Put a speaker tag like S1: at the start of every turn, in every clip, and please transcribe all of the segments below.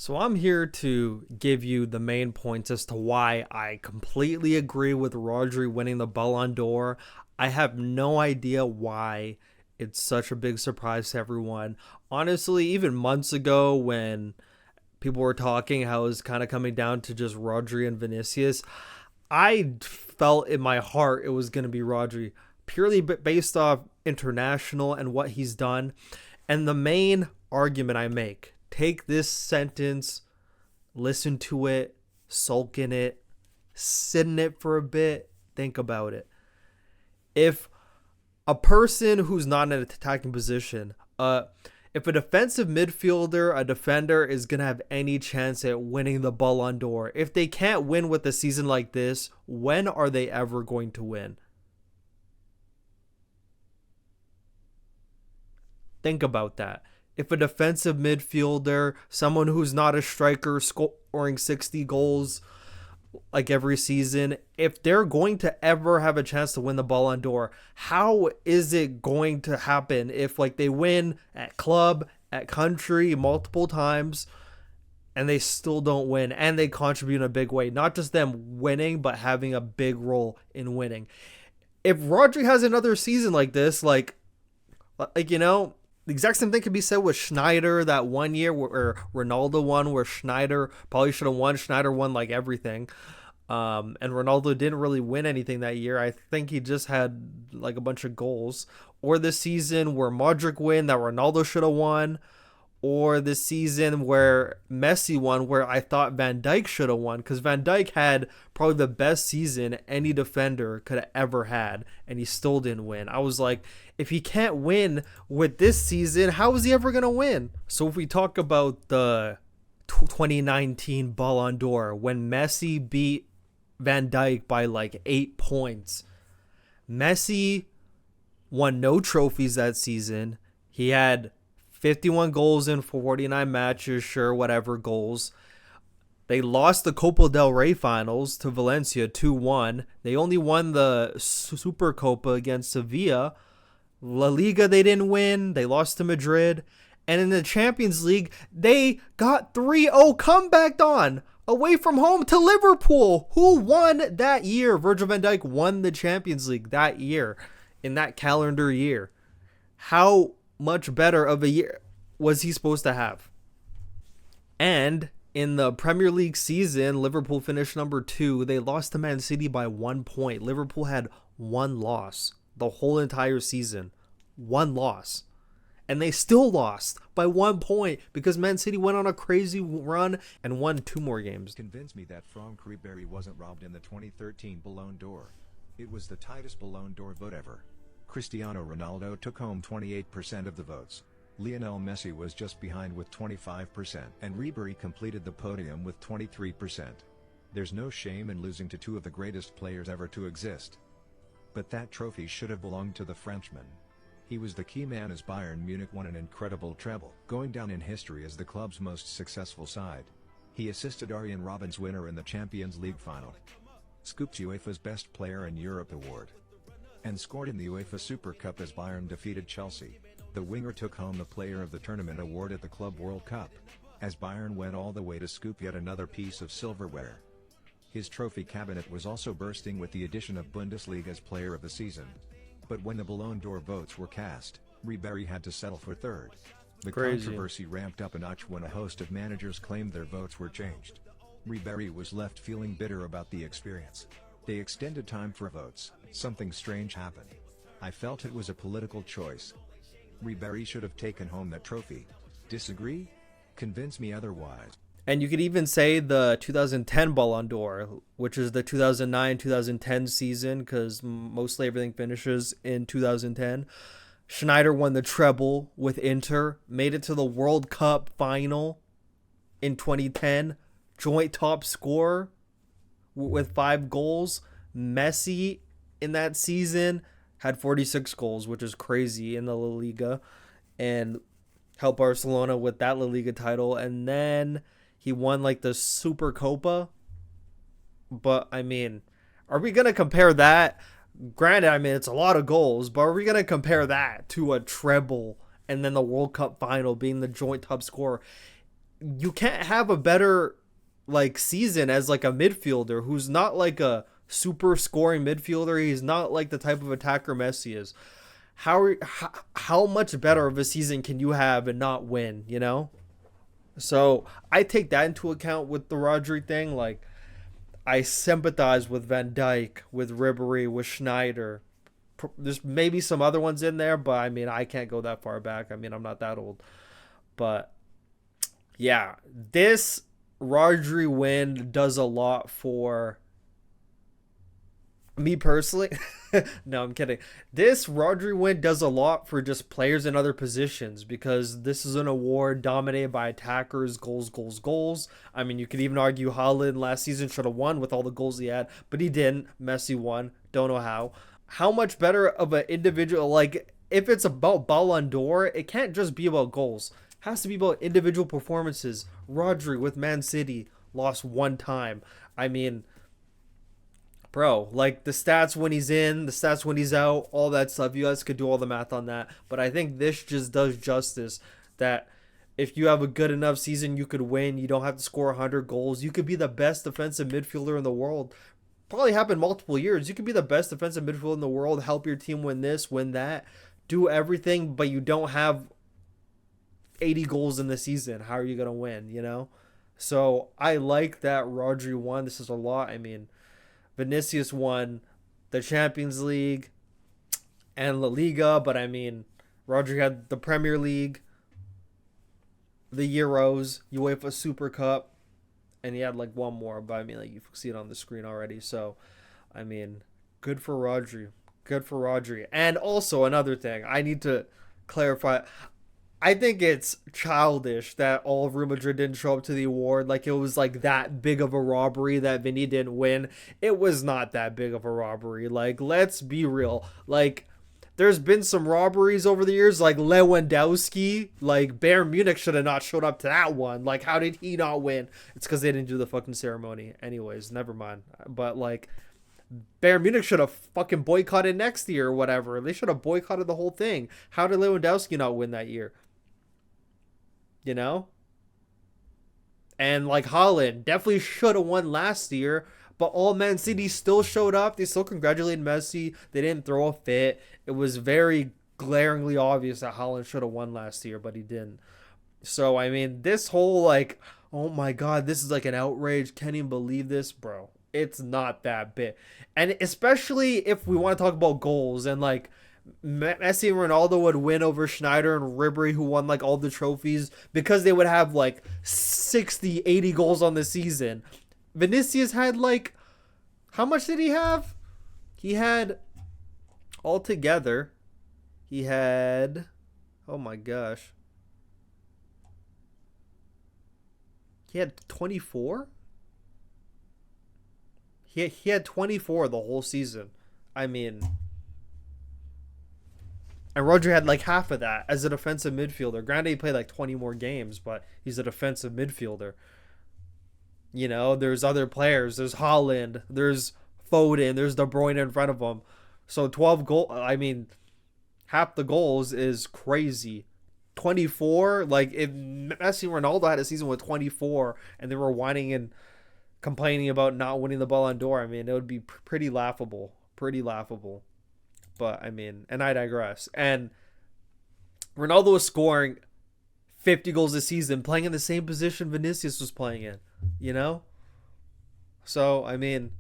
S1: So I'm here to give you the main points as to why I completely agree with Rodri winning the Ballon d'Or. I have no idea why it's such a big surprise to everyone. Honestly, even months ago when people were talking how it was kind of coming down to just Rodri and Vinicius, I felt in my heart it was going to be Rodri, purely based off international and what he's done. And the main argument I make, take this sentence, listen to it, sulk in it, sit in it for a bit, think about it. If a person who's not in an attacking position, if a defensive midfielder, a defender is going to have any chance at winning the Ballon d'Or, if they can't win with a season like this, when are they ever going to win? Think about that. If a defensive midfielder, someone who's not a striker, scoring 60 goals like every season, if they're going to ever have a chance to win the Ballon d'Or, how is it going to happen if like they win at club, at country multiple times and they still don't win and they contribute in a big way? Not just them winning, but having a big role in winning. If Rodri has another season like this, the exact same thing could be said with Schneider that one year where Ronaldo won, where Schneider probably should have won. Schneider won like everything. And Ronaldo didn't really win anything that year. I think he just had like a bunch of goals. Or the season where Modric won that Ronaldo should have won. Or the season where Messi won, where I thought Van Dijk should have won, because Van Dijk had probably the best season any defender could have ever had, and he still didn't win. I was like, if he can't win with this season, how is he ever going to win? So if we talk about the 2019 Ballon d'Or, when Messi beat Van Dijk by like 8 points, Messi won no trophies that season. He had 51 goals in 49 matches, sure, whatever goals. They lost the Copa del Rey finals to Valencia 2-1. They only won the Super Copa against Sevilla. La Liga they didn't win. They lost to Madrid. And in the Champions League, they got 3-0 comeback on away from home to Liverpool, who won that year. Virgil van Dijk won the Champions League that year, in that calendar year. How much better of a year was he supposed to have? And in the Premier League season, Liverpool finished number 2. They lost to Man City by 1 point. Liverpool had one loss the whole entire season. One loss. And they still lost by 1 point because Man City went on a crazy run and won 2 more games.
S2: Convince me that Franck Ribéry wasn't robbed in the 2013 Ballon d'Or. It was the tightest Ballon d'Or vote ever. Cristiano Ronaldo took home 28% of the votes. Lionel Messi was just behind with 25%, and Ribéry completed the podium with 23%. There's no shame in losing to 2 of the greatest players ever to exist. But that trophy should have belonged to the Frenchman. He was the key man as Bayern Munich won an incredible treble, going down in history as the club's most successful side. He assisted Arjen Robben's winner in the Champions League final, scooped UEFA's Best Player in Europe award, and scored in the UEFA Super Cup as Bayern defeated Chelsea. The winger took home the Player of the Tournament award at the Club World Cup, as Bayern went all the way to scoop yet another piece of silverware. His trophy cabinet was also bursting with the addition of Bundesliga's Player of the Season. But when the Ballon d'Or votes were cast, Ribéry had to settle for third. The controversy ramped up a notch when a host of managers claimed their votes were changed. Ribéry was left feeling bitter about the experience. They extended time for votes. Something strange happened. I felt it was a political choice. Ribéry should have taken home that trophy. Disagree? Convince me otherwise.
S1: And you could even say the 2010 Ballon d'Or, which is the 2009-2010 season, because mostly everything finishes in 2010. Schneider won the treble with Inter, made it to the World Cup final in 2010, joint top scorer with 5 goals. Messi in that season had 46 goals, which is crazy in the La Liga, and helped Barcelona with that La Liga title. And then he won like the Super Copa. But I mean, are we going to compare that? Granted, I mean, it's a lot of goals, but are we going to compare that to a treble and then the World Cup final being the joint top scorer? you can't have a better like season as like a midfielder who's not like a super scoring midfielder. He's not like the type of attacker Messi is. How much better of a season can you have and not win, you know? So I take that into account with the Rodri thing. Like, I sympathize with Van Dijk, with Ribery, with Schneider. There's maybe some other ones in there, but I mean, I can't go that far back. I mean, I'm not that old. But yeah, this Rodri win does a lot for me personally. No, I'm kidding. This Rodri win does a lot for just players in other positions because this is an award dominated by attackers, goals, goals, goals. I mean, you could even argue Haaland last season should have won with all the goals he had, but he didn't. Messi won. Don't know how. How much better of an individual, like, if it's about Ballon d'Or, it can't just be about goals. It has to be about individual performances. Rodri with Man City lost one time. I mean, bro, like the stats when he's in, the stats when he's out, all that stuff. You guys could do all the math on that. But I think this just does justice that if you have a good enough season, you could win. You don't have to score 100 goals. You could be the best defensive midfielder in the world. Probably happened multiple years. You could be the best defensive midfielder in the world, help your team win this, win that, do everything, but you don't have 80 goals in the season. How are you going to win, you know? So I like that Rodri won. This is a lot. I mean, Vinicius won the Champions League and La Liga, but I mean, Rodri had the Premier League, the Euros, UEFA Super Cup, and he had like one more, but I mean, like you see it on the screen already. So, I mean, good for Rodri. Good for Rodri. And also another thing, I need to clarify. I think it's childish that all of Real Madrid didn't show up to the award. Like it was like that big of a robbery that Vini didn't win. It was not that big of a robbery. Like, let's be real. Like, there's been some robberies over the years, like Lewandowski. Like Bayern Munich should have not showed up to that one. Like, how did he not win? It's because they didn't do the fucking ceremony. Anyways, never mind. But like, Bayern Munich should have fucking boycotted next year or whatever. They should have boycotted the whole thing. How did Lewandowski not win that year? You know? And like Haaland definitely should have won last year, but all Man City still showed up. They still congratulated Messi. They didn't throw a fit. It was very glaringly obvious that Haaland should have won last year, but he didn't. So I mean, this whole like, oh my god, this is like an outrage. Can't even believe this, bro. It's not that big. And especially if we want to talk about goals and like Messi and Ronaldo would win over Schneider and Ribery, who won like all the trophies, because they would have like 60, 80 goals on the season. Vinicius had like, how much did he have? He had altogether, he had, oh my gosh, he had 24. He had 24 the whole season. I mean, and Rodri had like half of that as a defensive midfielder. Granted, he played like 20 more games, but he's a defensive midfielder. You know, there's other players. There's Haaland. There's Foden. There's De Bruyne in front of him. So 12 goal. I mean, half the goals is crazy. 24. Like if Messi and Ronaldo had a season with 24, and they were whining and complaining about not winning the Ballon d'Or, I mean, it would be pretty laughable. Pretty laughable. But I mean, and I digress. And Ronaldo was scoring 50 goals this season, playing in the same position Vinicius was playing in, you know? So, I mean,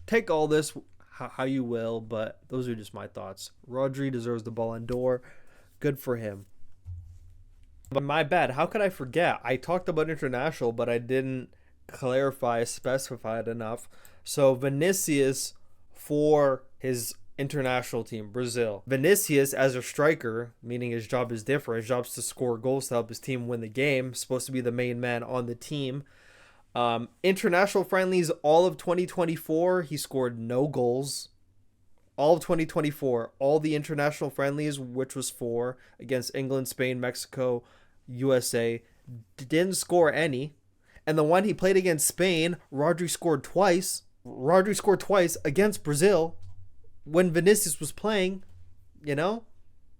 S1: take all this how you will, but those are just my thoughts. Rodri deserves the Ballon d'Or. Good for him. But my bad. How could I forget? I talked about international, but I didn't specify it enough. So, Vinicius for his international team, Brazil. Vinicius as a striker, meaning his job is different. His job is to score goals to help his team win the game. Supposed to be the main man on the team. International friendlies, all of 2024, he scored no goals. All of 2024, all the international friendlies, which was 4 against England, Spain, Mexico, USA, didn't score any. And the one he played against Spain, Rodri scored twice. Rodri scored twice against Brazil when Vinicius was playing, you know?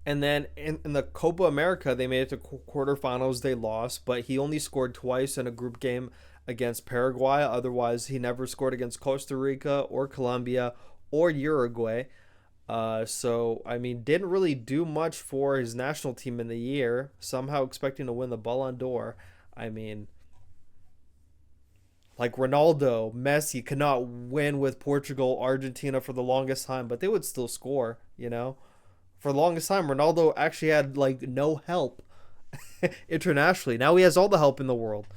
S1: And then in the Copa America, they made it to quarterfinals. They lost, but he only scored twice in a group game against Paraguay. Otherwise, he never scored against Costa Rica or Colombia or Uruguay. So, I mean, didn't really do much for his national team in the year, somehow expecting to win the Ballon d'Or. I mean, like Ronaldo, Messi could not win with Portugal, Argentina for the longest time, but they would still score, you know? For the longest time, Ronaldo actually had like no help internationally. Now he has all the help in the world.